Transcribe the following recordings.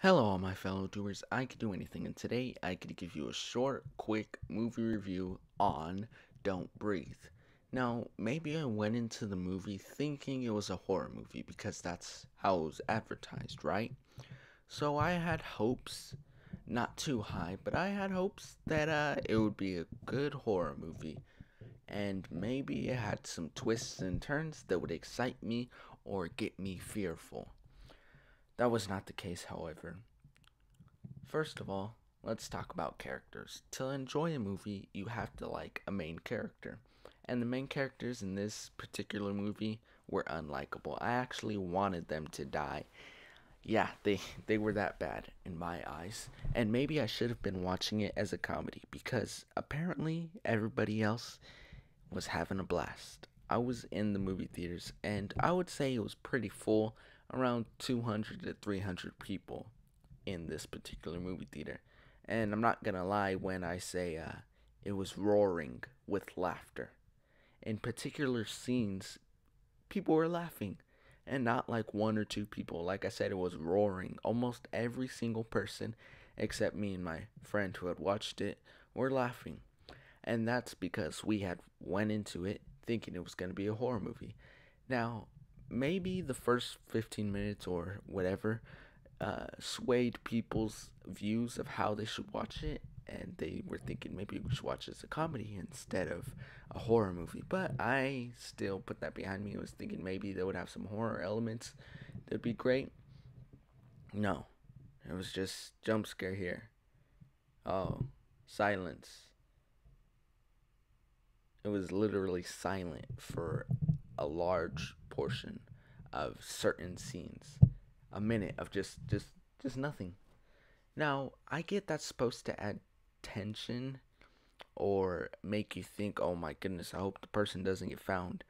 Hello, all my fellow doers. I could do anything, and today I could give you a short, quick movie review on Don't Breathe. Now, maybe I went into the movie thinking it was a horror movie because that's how it was advertised, right? So I had hopes, not too high, but I had hopes that it would be a good horror movie, and maybe it had some twists and turns that would excite me or get me fearful. That was not the case, however. First of all, let's talk about characters. To enjoy a movie, you have to like a main character. And the main characters in this particular movie were unlikable. I actually wanted them to die. Yeah, they were that bad in my eyes. And maybe I should have been watching it as a comedy because apparently everybody else was having a blast. I was in the movie theaters and I would say it was pretty full, around 200 to 300 people in this particular movie theater. And I'm not gonna lie when I say it was roaring with laughter. In particular scenes, people were laughing, and not like one or two people. Like I said, it was roaring. Almost every single person, except me and my friend who had watched it, were laughing. And that's because we had went into it thinking it was gonna be a horror movie. Now, maybe the first 15 minutes or whatever swayed people's views of how they should watch it, and they were thinking maybe we should watch it as a comedy instead of a horror movie. But I still put that behind me. I was thinking maybe they would have some horror elements that'd be great. No, it was just jump scare here. Oh, silence. It was literally silent for a large portion of certain scenes. A minute of just nothing. Now, I get that's supposed to add tension or make you think, oh my goodness, I hope the person doesn't get found.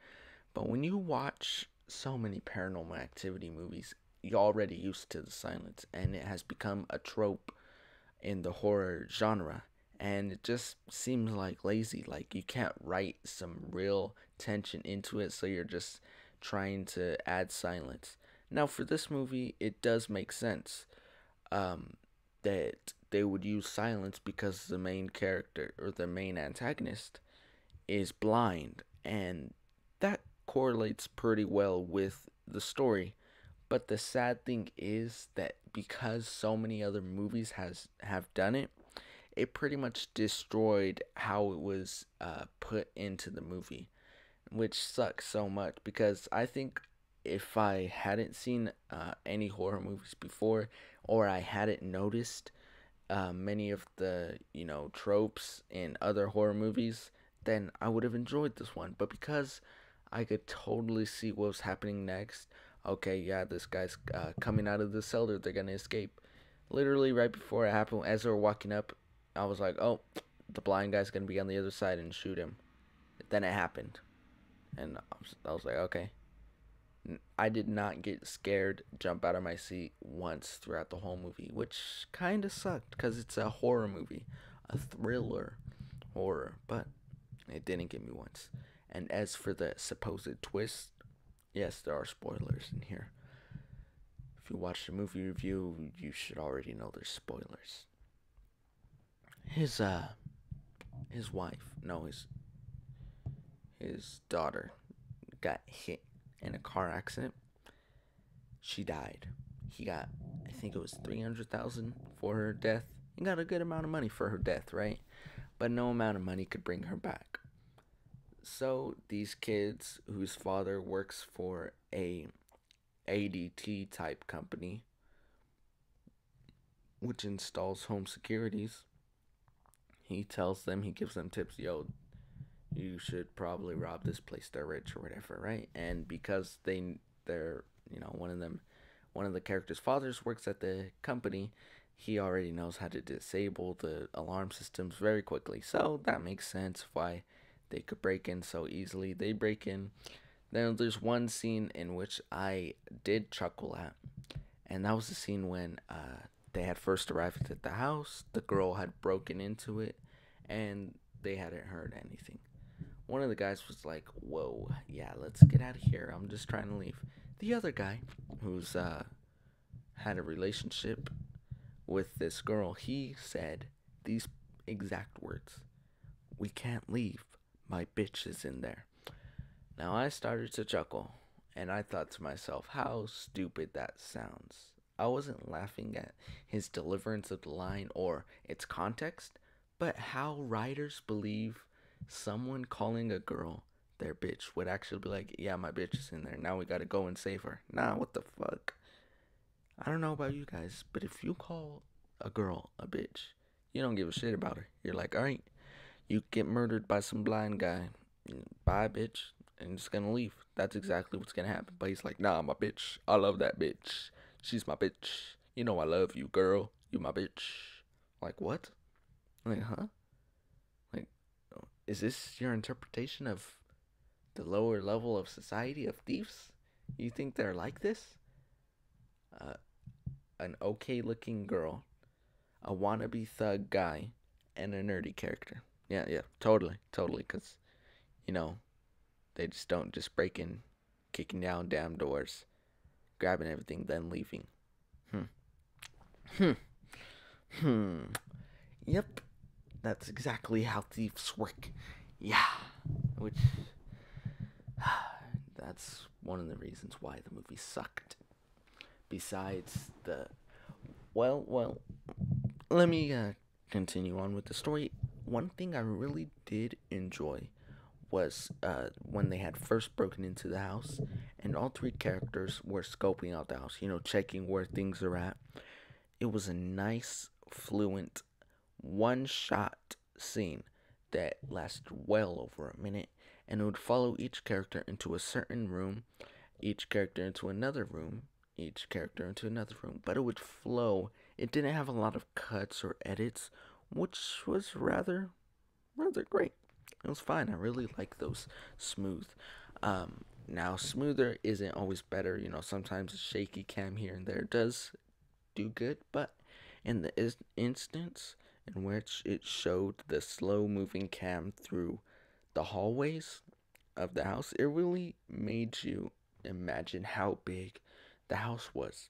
But when you watch so many paranormal activity movies, you're already used to the silence, and it has become a trope in the horror genre. And it just seems like lazy. Like you can't write some real tension into it, so you're just trying to add silence. Now, for this movie, it does make sense um, that they would use silence because the main character or the main antagonist is blind, and that correlates pretty well with the story. But the sad thing is that because so many other movies has have done it, it pretty much destroyed how it was put into the movie, which sucks so much because I think if I hadn't seen any horror movies before, or I hadn't noticed many of the tropes in other horror movies, then I would have enjoyed this one. But because I could totally see what was happening next, okay, yeah, this guy's coming out of the cellar, they're gonna escape. Literally right before it happened, as they were walking up, I was like, oh, the blind guy's gonna be on the other side and shoot him. Then it happened, and I was like, okay. I did not get scared, jump out of my seat once throughout the whole movie, which kind of sucked because it's a horror movie, a thriller horror, but it didn't get me once. And as for the supposed twist, yes, there are spoilers in here. If you watch the movie review, you should already know there's spoilers. His his wife, no, his daughter got hit in a car accident. She died. He got, I think it was 300,000 for her death. He got a good amount of money for her death, right? But no amount of money could bring her back. So these kids, whose father works for a ADT type company, which installs home securities, he tells them, he gives them tips, yo, you should probably rob this place, they're rich or whatever, right? And because they're one of the characters' fathers works at the company, he already knows how to disable the alarm systems very quickly. So that makes sense why they could break in so easily. They break in. Then there's one scene in which I did chuckle at, and that was the scene when they had first arrived at the house. The girl had broken into it, and they hadn't heard anything. One of the guys was like, "Whoa, yeah, let's get out of here. I'm just trying to leave." The other guy, who's had a relationship, with this girl, he said these exact words: "We can't leave. My bitch is in there." Now I started to chuckle, and I thought to myself, how stupid that sounds. I wasn't laughing at his deliverance of the line or its context, but how writers believe someone calling a girl their bitch would actually be like, yeah, my bitch is in there. Now we gotta go and save her. Nah, what the fuck? I don't know about you guys, but if you call a girl a bitch, you don't give a shit about her. You're like, alright, you get murdered by some blind guy. Bye, bitch. And just gonna leave. That's exactly what's gonna happen. But he's like, nah, my bitch. I love that bitch. She's my bitch. You know I love you, girl. You my bitch. Like, what? Like, huh? Like, is this your interpretation of the lower level of society of thieves? You think they're like this? Uh, an okay looking girl, a wannabe thug guy, and a nerdy character. Yeah, yeah, totally, totally. Because, you know, they just don't just break in, kicking down damn doors, grabbing everything, then leaving. Hmm. Hmm. Hmm. Yep. That's exactly how thieves work. Yeah. Which, that's one of the reasons why the movie sucked. Besides the. Well, let me continue on with the story. One thing I really did enjoy was when they had first broken into the house, and all three characters were scoping out the house, checking where things are at. It was a nice, fluent, one shot scene that lasted well over a minute, and it would follow each character into a certain room, each character into another room, each character into another room, but it would flow. It didn't have a lot of cuts or edits, which was rather great. It was fine. I really like those smooth. Now smoother isn't always better. Sometimes a shaky cam here and there does do good, but in the instance in which it showed the slow moving cam through the hallways of the house, it really made you imagine how big the house was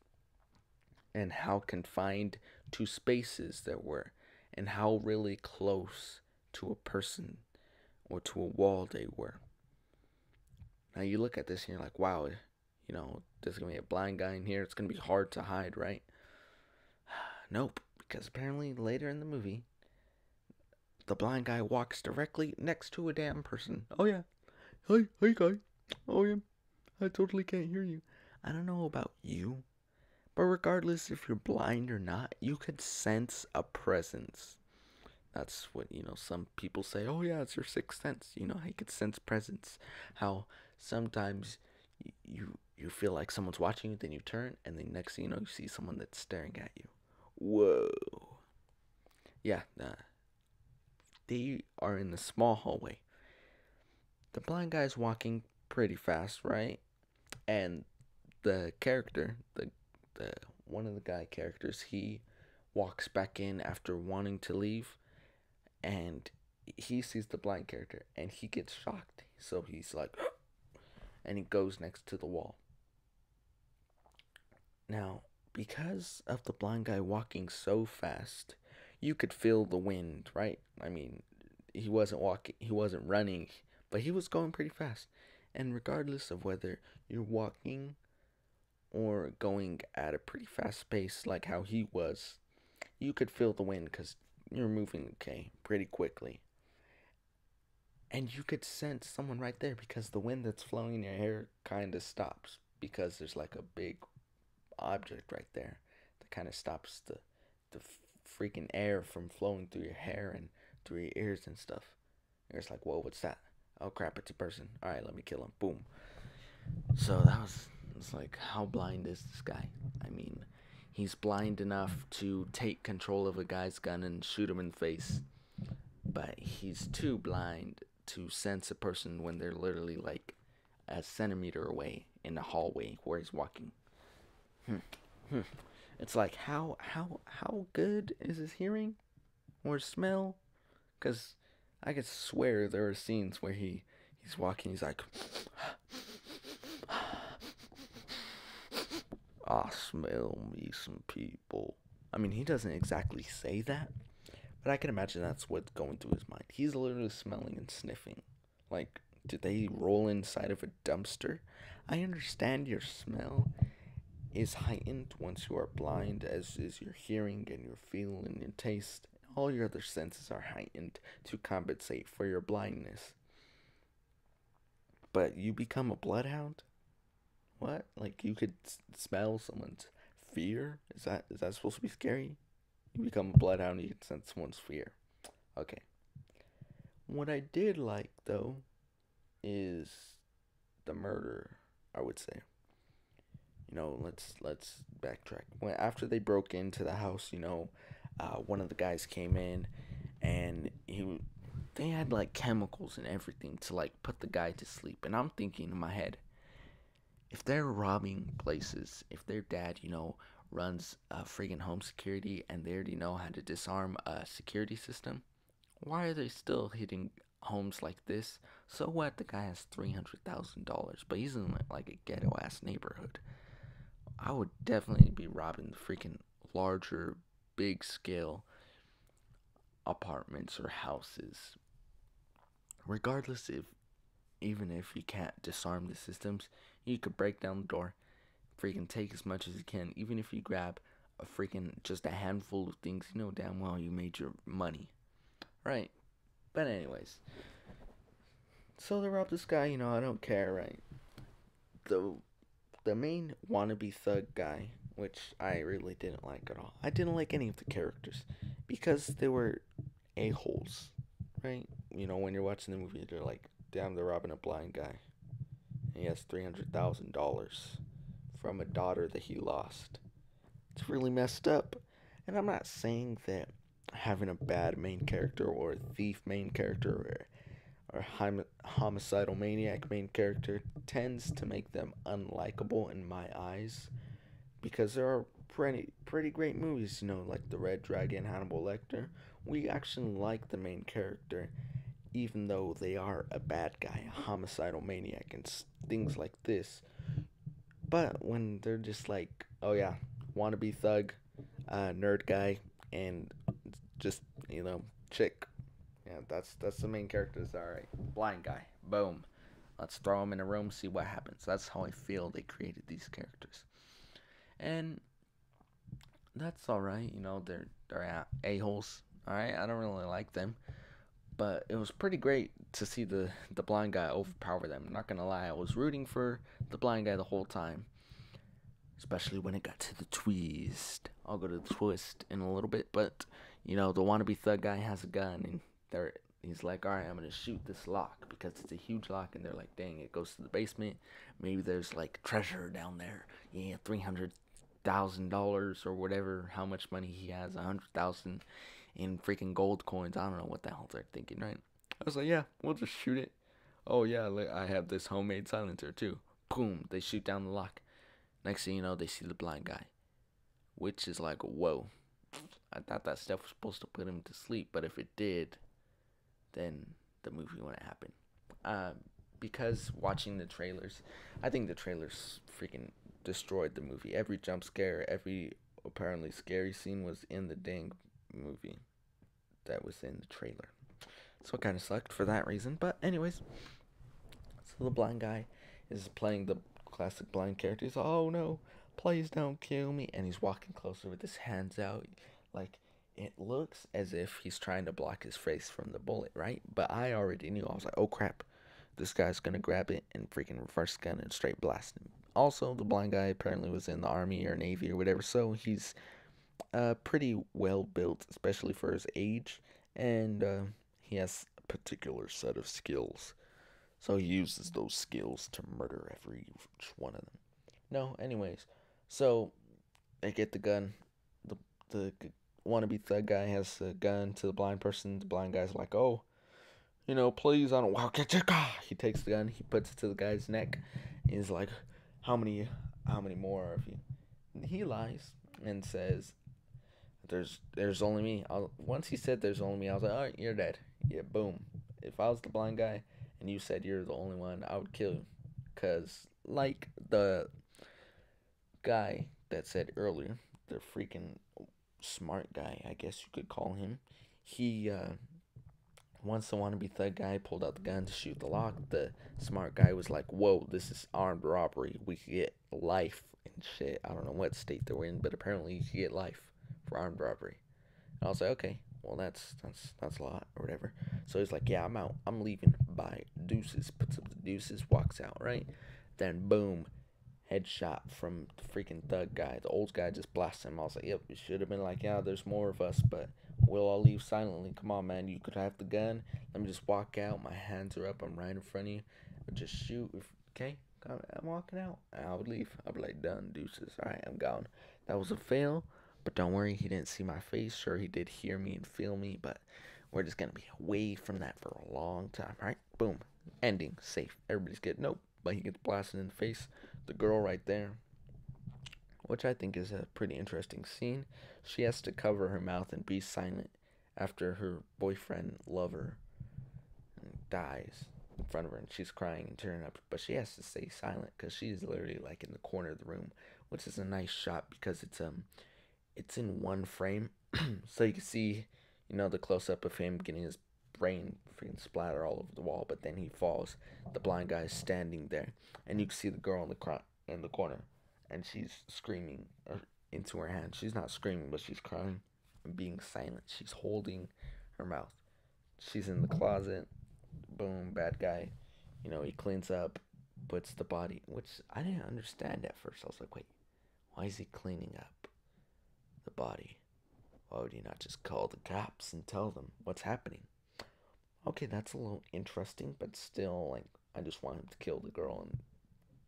and how confined to spaces there were and how really close to a person or to a wall they were. Now you look at this and you're like, wow, there's gonna be a blind guy in here. It's gonna be hard to hide, right? Nope, because apparently later in the movie, the blind guy walks directly next to a damn person. Oh yeah, hi guy. Oh yeah, I totally can't hear you. I don't know about you, but regardless if you're blind or not, you could sense a presence. That's what, some people say, oh yeah, it's your sixth sense. How you could sense presence. How sometimes you feel like someone's watching you, then you turn, and then next thing you know, you see someone that's staring at you. Whoa. Yeah, they are in the small hallway. The blind guy's walking pretty fast, right? And the character, the one of the guy characters, he walks back in after wanting to leave, and he sees the blind character and he gets shocked. So he's like, and he goes next to the wall. Now, because of the blind guy walking so fast, you could feel the wind, right? I mean, he wasn't running, but he was going pretty fast. And regardless of whether you're walking or going at a pretty fast pace like how he was, you could feel the wind because you're moving, okay, pretty quickly. And you could sense someone right there because the wind that's flowing in your hair kind of stops because there's like a big object right there that kind of stops the freaking air from flowing through your hair and through your ears and stuff. And it's like, whoa, what's that? Oh crap, it's a person. All right, let me kill him. Boom. So it's like, how blind is this guy? I mean, he's blind enough to take control of a guy's gun and shoot him in the face, but he's too blind to sense a person when they're literally like a centimeter away in the hallway where he's walking. It's like, how good is his hearing or smell? Because I could swear there are scenes where he's walking, he's like, I smell me some people. I mean, he doesn't exactly say that, but I can imagine that's what's going through his mind. He's literally smelling and sniffing. Like, did they roll inside of a dumpster? I understand your smell is heightened once you are blind, as is your hearing and your feel and your taste. All your other senses are heightened to compensate for your blindness. But you become a bloodhound? What? Like you could smell someone's fear? Is that supposed to be scary? You become a bloodhound, you can sense someone's fear. Okay. What I did like though is the murder. I would say. Let's backtrack. When after they broke into the house, one of the guys came in, and they had like chemicals and everything to like put the guy to sleep. And I'm thinking in my head, if they're robbing places, if their dad, runs friggin' home security and they already know how to disarm a security system, why are they still hitting homes like this? So what? The guy has $300,000, but he's in like a ghetto ass neighborhood. I would definitely be robbing the freaking larger, big scale apartments or houses. Regardless if even if you can't disarm the systems, you could break down the door, freaking take as much as you can, even if you grab a freaking just a handful of things, you know damn well you made your money. Right. But anyways. So they robbed this guy, I don't care, right? The the main wannabe thug guy, which I really didn't like at all. I didn't like any of the characters because they were a-holes, right? When you're watching the movie, they're like, damn, they're robbing a blind guy. And he has $300,000 from a daughter that he lost. It's really messed up. And I'm not saying that having a bad main character or a thief main character or homicidal maniac main character tends to make them unlikable in my eyes, because there are pretty great movies, like The Red Dragon, Hannibal Lecter. We actually like the main character, even though they are a bad guy, a homicidal maniac, and things like this. But when they're just like, oh yeah, wannabe thug, nerd guy, and just chick. Yeah, that's the main characters. All right, blind guy. Boom. Let's throw him in a room, see what happens. That's how I feel they created these characters, and that's all right. They're a holes. All right, I don't really like them, but it was pretty great to see the blind guy overpower them. I'm not gonna lie, I was rooting for the blind guy the whole time, especially when it got to the twist. I'll go to the twist in a little bit, but the wannabe thug guy has a gun, and he's like, all right, I'm gonna shoot this lock because it's a huge lock, and they're like, dang, it goes to the basement. Maybe there's like treasure down there. Yeah, $300,000 or whatever, how much money he has, 100,000 in freaking gold coins. I don't know what the hell they're thinking, right? I was like, yeah, we'll just shoot it. Oh yeah, I have this homemade silencer too. Boom, they shoot down the lock. Next thing you know, they see the blind guy, which is like, whoa. I thought that stuff was supposed to put him to sleep, but if it did, then the movie wouldn't happen. Uh, because watching the trailers, I think the trailers freaking destroyed the movie. Every jump scare, every apparently scary scene was in the dang movie that was in the trailer. So it kind of sucked for that reason. But anyways, so the blind guy is playing the classic blind character. He's like, oh no, please don't kill me. And he's walking closer with his hands out. Like, it looks as if he's trying to block his face from the bullet, right? But I already knew. I was like, oh crap, this guy's gonna grab it and freaking reverse gun and straight blast him. Also, the blind guy apparently was in the army or navy or whatever, so he's pretty well built, especially for his age, and he has a particular set of skills. So he uses those skills to murder every one of them. No, anyways, so they get the gun. The wannabe thug guy has a gun to the blind person. The blind guy's like, oh, please, I don't want to get your car. He takes the gun, he puts it to the guy's neck. He's like, how many more of you? And he lies and says, there's only me. Once he said there's only me, I was like, all right, you're dead. Yeah, boom. If I was the blind guy and you said you're the only one, I would kill you. Cause the guy that said earlier, the freaking smart guy, I guess you could call him. He once the wannabe thug guy pulled out the gun to shoot the lock, the smart guy was like, "Whoa, this is armed robbery. We could get life and shit." I don't know what state they're in, but apparently you could get life for armed robbery. And I was like, "Okay, well that's a lot or whatever." So he's like, "Yeah, I'm out. I'm leaving. Bye, deuces." Puts up the deuces, walks out. Right, then boom, headshot from the freaking thug guy. The old guy just blasted him. I was like, "Yep, it should have been like, yeah, there's more of us, but we'll all leave silently. Come on, man. You could have the gun. Let me just walk out. My hands are up. I'm right in front of you. Just shoot. Okay, I'm walking out. I would leave. I'd be like, done, deuces. All right, I'm gone. That was a fail, but don't worry. He didn't see my face. Sure, he did hear me and feel me, but we're just gonna be away from that for a long time. All right, boom. Ending. Safe. Everybody's good. Nope. But he gets blasted in the face. The girl right there, which I think is a pretty interesting scene. She has to cover her mouth and be silent after her boyfriend, lover, dies in front of her and she's crying and tearing up. But she has to stay silent because she's literally like in the corner of the room, which is a nice shot because it's in one frame, so you can see, the close up of him getting his brain freaking splatter all over the wall. But then he falls. The blind guy is standing there, and you can see the girl in the corner, and she's screaming into her hand. She's not screaming, but she's crying and being silent. She's holding her mouth. She's in the closet. Boom, bad guy. He cleans up, puts the body, which I didn't understand at first. I was like, wait, why is he cleaning up the body? Why would he not just call the cops and tell them what's happening? Okay, that's a little interesting, but still, like, I just want him to kill the girl and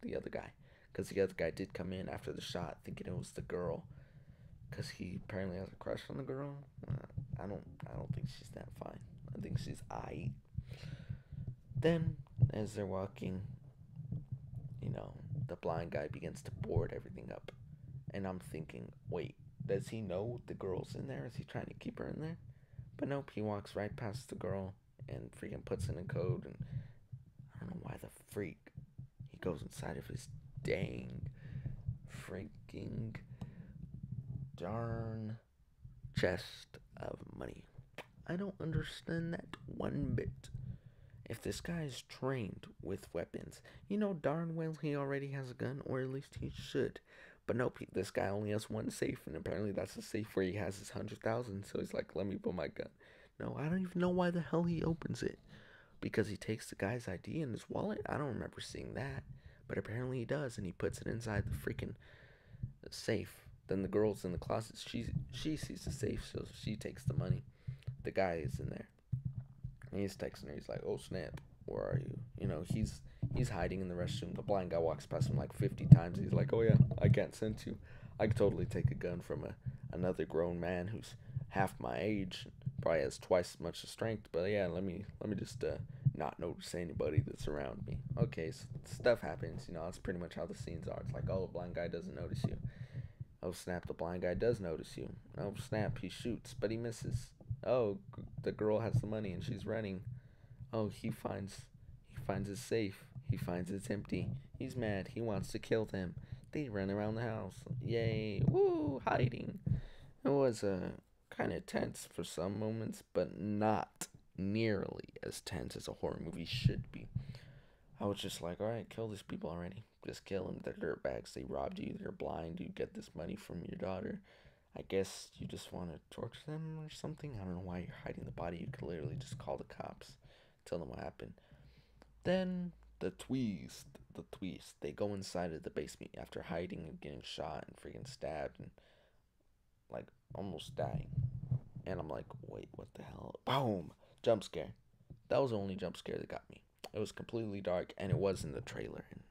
the other guy. Because the other guy did come in after the shot thinking it was the girl. Because he apparently has a crush on the girl. I don't think she's that fine. I think she's aight. Then, as they're walking, the blind guy begins to board everything up. And I'm thinking, wait, does he know the girl's in there? Is he trying to keep her in there? But nope, he walks right past the girl and freaking puts in a code. And I don't know why the freak he goes inside of his dang freaking darn chest of money. I don't understand that one bit. If this guy is trained with weapons, darn well he already has a gun, or at least he should. But nope, this guy only has one safe, and apparently that's the safe where he has his 100,000. So he's like, "Let me put my gun." No, I don't even know why the hell he opens it. Because he takes the guy's ID in his wallet. I don't remember seeing that, but apparently he does, and he puts it inside the freaking safe. Then the girl's in the closet. She sees the safe, so she takes the money. The guy is in there. And he's texting her. He's like, "Oh snap, where are you?" He's hiding in the restroom. The blind guy walks past him like 50 times. He's like, "Oh yeah, I can't sense you. I could totally take a gun from another grown man who's half my age, probably has twice as much strength. But yeah, let me just not notice anybody that's around me." Okay, so stuff happens. That's pretty much how the scenes are. It's like, oh, the blind guy doesn't notice you. Oh snap, the blind guy does notice you. Oh snap, he shoots, but he misses. Oh, the girl has the money and she's running. Oh, he finds his safe. He finds it's empty. He's mad. He wants to kill them. They run around the house. Yay! Woo! Hiding. It was kind of tense for some moments, but not nearly as tense as a horror movie should be. I was just like, all right, kill these people already. Just kill them. They're dirtbags. They robbed you. They're blind. You get this money from your daughter. I guess you just want to torture them or something. I don't know why you're hiding the body. You could literally just call the cops, tell them what happened. Then the twist, They go inside of the basement after hiding and getting shot and freaking stabbed and like almost dying. And I'm like, wait, what the hell? Boom! Jump scare. That was the only jump scare that got me. It was completely dark and it was in the trailer. And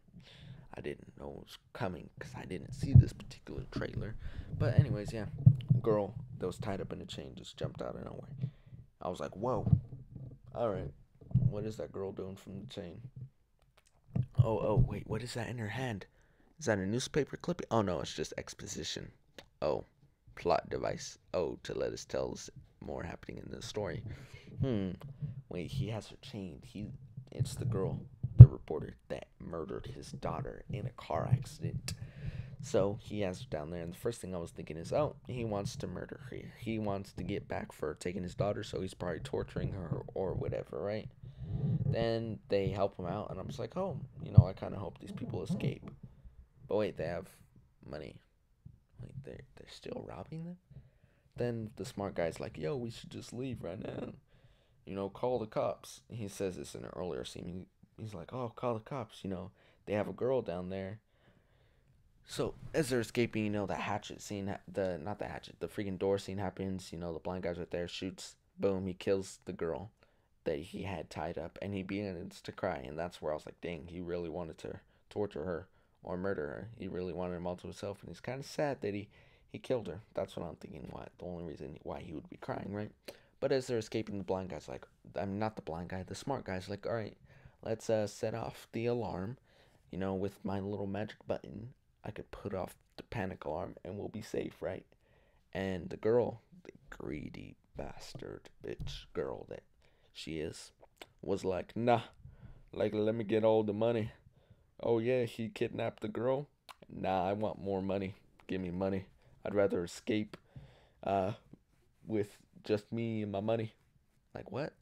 I didn't know it was coming because I didn't see this particular trailer. But anyways, yeah, girl that was tied up in a chain just jumped out of nowhere. I was like, whoa, all right, what is that girl doing from the chain? Oh, wait, what is that in her hand? Is that a newspaper clipping? Oh no, it's just exposition. Oh, plot device. Oh, to let us tell us more happening in the story. Wait, he has her chained. It's the girl, the reporter that murdered his daughter in a car accident. So he has her down there, and the first thing I was thinking is, oh, he wants to murder her. He wants to get back for taking his daughter, so he's probably torturing her or whatever, right? Then they help him out, and I'm just like, oh, I kind of hope these people escape. But wait, they have money. Wait, they're still robbing them? Then the smart guy's like, yo, we should just leave right now. Call the cops. He says this in an earlier scene. He's like, oh, call the cops. They have a girl down there. So as they're escaping, the hatchet scene, not the hatchet, the freaking door scene happens. The blind guy's right there, shoots, boom, he kills the girl that he had tied up, and he begins to cry. And that's where I was like, dang, he really wanted to torture her or murder her. He really wanted him all to himself, and he's kind of sad that he killed her. That's what I'm thinking. Why the only reason why he would be crying, right? But as they're escaping, the blind guy's like, I'm not the blind guy, the smart guy's like, all right, let's set off the alarm. With my little magic button, I could put off the panic alarm and we'll be safe, right? And the girl, the greedy bastard bitch girl that she is, was like, nah, like, let me get all the money. Oh, yeah, he kidnapped the girl? Nah, I want more money. Give me money. I'd rather escape uh, with just me and my money. Like, what?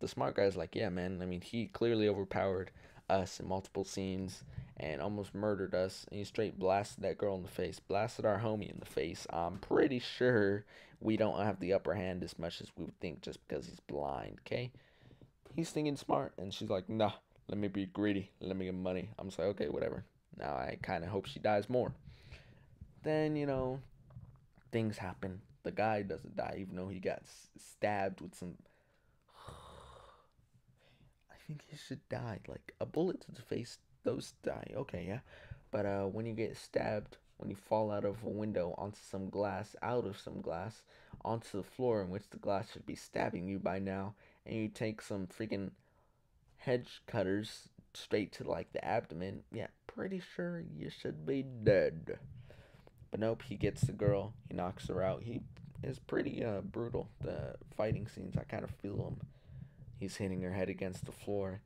The smart guy's like, yeah, man. I mean, he clearly overpowered us in multiple scenes and almost murdered us. And he straight blasted that girl in the face, blasted our homie in the face. I'm pretty sure we don't have the upper hand as much as we would think just because he's blind, okay? He's thinking smart, and she's like, nah, let me be greedy. Let me get money. I'm just like, okay, whatever. Now I kind of hope she dies more. Then, things happen. The guy doesn't die, even though he got stabbed with some. I think he should die. Like a bullet to the face, those die. Okay, yeah. But when you get stabbed, when you fall out of a window onto some glass, out of some glass, onto the floor in which the glass should be stabbing you by now, and you take some freaking hedge cutters straight to like the abdomen, yeah, pretty sure you should be dead. But nope, he gets the girl, he knocks her out. He is pretty brutal. The fighting scenes, I kind of feel him. He's hitting her head against the floor,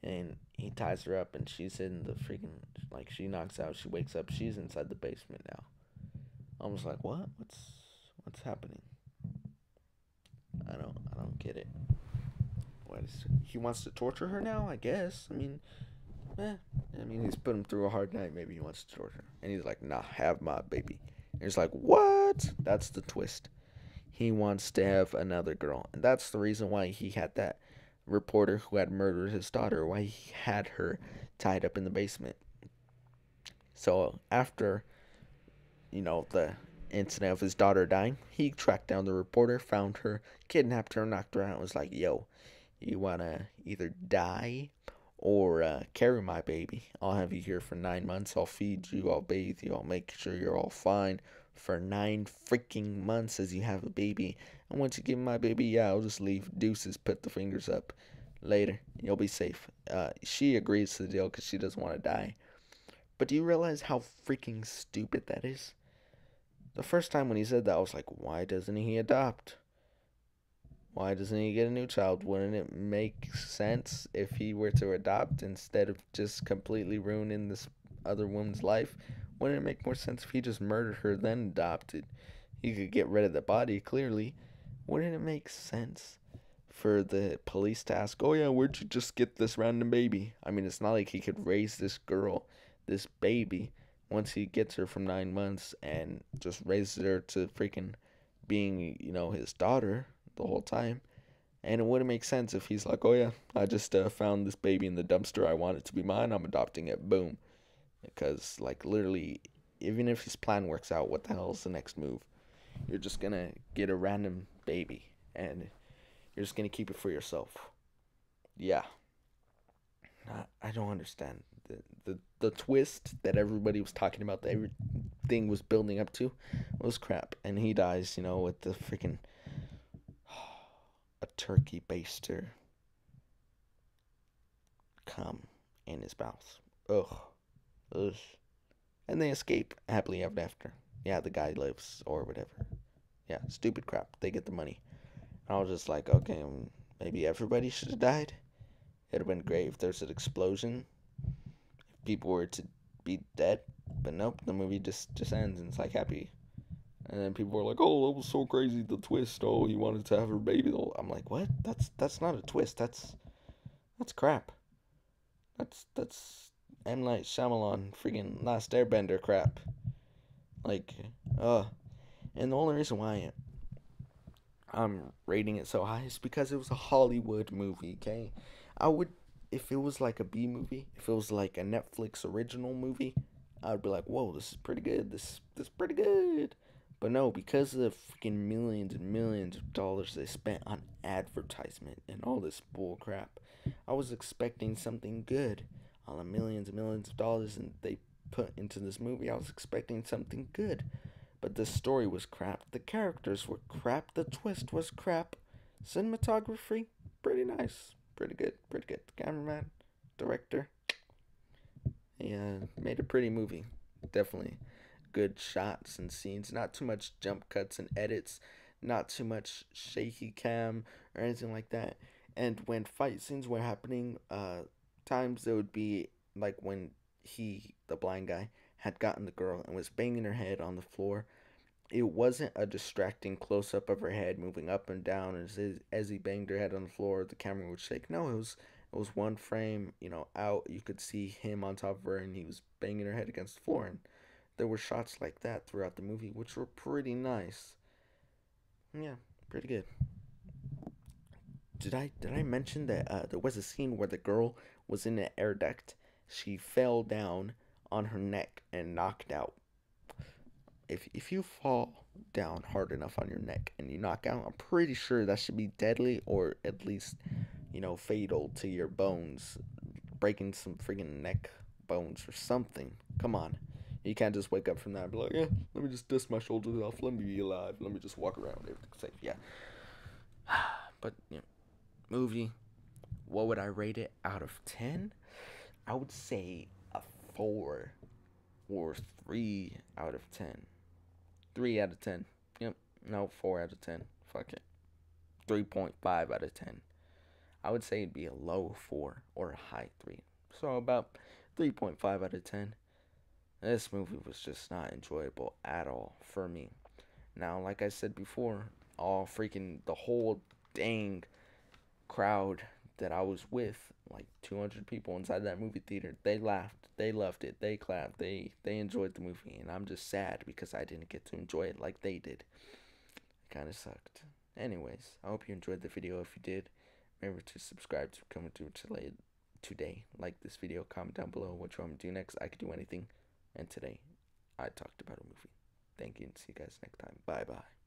and he ties her up, and she's in the freaking, like, she knocks out, she wakes up, she's inside the basement now. I was like, what? What's happening? I don't get it. What is he wants to torture her now? I guess. Eh. He's put him through a hard night. Maybe he wants to torture her, and he's like, nah, have my baby. And he's like, what? That's the twist. He wants to have another girl, and that's the reason why he had that reporter who had murdered his daughter. Why he had her tied up in the basement. So after the incident of his daughter dying, he tracked down the reporter, found her, kidnapped her, knocked her out, and was like, yo, you wanna either die or carry my baby? I'll have you here for 9 months. I'll feed you, I'll bathe you, I'll make sure you're all fine for 9 freaking months as you have a baby. And once you give me my baby, yeah, I'll just leave. Deuces, put the fingers up. Later, you'll be safe. She agrees to the deal because she doesn't want to die. But do you realize how freaking stupid that is? The first time when he said that, I was like, why doesn't he adopt? Why doesn't he get a new child? Wouldn't it make sense if he were to adopt instead of just completely ruining this other woman's life? Wouldn't it make more sense if he just murdered her then adopted? He could get rid of the body, clearly. Wouldn't it make sense for the police to ask, oh yeah, where'd you just get this random baby? It's not like he could raise this girl, this baby, once he gets her from 9 months and just raises her to freaking being, his daughter the whole time. And it wouldn't make sense if he's like, oh yeah, I just found this baby in the dumpster. I want it to be mine. I'm adopting it. Boom. Because, like, literally, even if his plan works out, what the hell is the next move? You're just going to get a random baby and you're just going to keep it for yourself. Yeah. I don't understand. The twist that everybody was talking about, that everything was building up to, was crap. And he dies, with the freaking a turkey baster come in his mouth. Ugh. Ugh. And they escape happily ever after. Yeah, the guy lives or whatever. Yeah, stupid crap. They get the money. And I was just like, okay, maybe everybody should have died. It'd have been great if there's an explosion. If people were to be dead. But nope, the movie just ends and it's like happy. And then people were like, "Oh, that was so crazy, the twist. Oh, he wanted to have her baby." I'm like, "What? That's not a twist. That's crap. That's M Night Shyamalan freaking Last Airbender crap." Like, uh, and the only reason why I'm rating it so high is because it was a Hollywood movie. Okay, I would, if it was like a B movie, if it was like a Netflix original movie, I'd be like, "Whoa, this is pretty good. This is pretty good." But no, because of the freaking millions and millions of dollars they spent on advertisement and all this bull crap, I was expecting something good. All the millions and millions of dollars and they put into this movie, I was expecting something good. But the story was crap. The characters were crap. The twist was crap. Cinematography, pretty nice. Pretty good. Pretty good. Cameraman, director, yeah, made a pretty movie. Definitely good shots and scenes. Not too much jump cuts and edits. Not too much shaky cam or anything like that. And when fight scenes were happening, times there would be like when the blind guy, had gotten the girl and was banging her head on the floor. It wasn't a distracting close up of her head moving up and down as he banged her head on the floor. The camera would shake. No, it was one frame, out. You could see him on top of her, and he was banging her head against the floor. And there were shots like that throughout the movie, which were pretty nice. Yeah, pretty good. Did I mention that there was a scene where the girl was in an air duct? She fell down on her neck and knocked out. If you fall down hard enough on your neck and you knock out, I'm pretty sure that should be deadly or at least, fatal to your bones, breaking some freaking neck bones or something. Come on. You can't just wake up from that and be like, yeah, let me just dust my shoulders off. Let me be alive. Let me just walk around. Everything's safe. Yeah. But, movie, what would I rate it out of 10? I would say a 4 or 3 out of 10. 3 out of 10. Yep. No, 4 out of 10. Fuck it. 3.5 out of 10. I would say it'd be a low 4 or a high 3. So about 3.5 out of 10. This movie was just not enjoyable at all for me. Now, like I said before, all freaking the whole dang crowd that I was with, like 200 people inside that movie theater, they laughed, they loved it, they clapped, they enjoyed the movie, and I'm just sad because I didn't get to enjoy it like they did. It kind of sucked. Anyways, I hope you enjoyed the video. If you did, remember to subscribe to Coming to today. Like this video, comment down below what you want me to do next. I could do anything. And today, I talked about a movie. Thank you, and see you guys next time. Bye bye.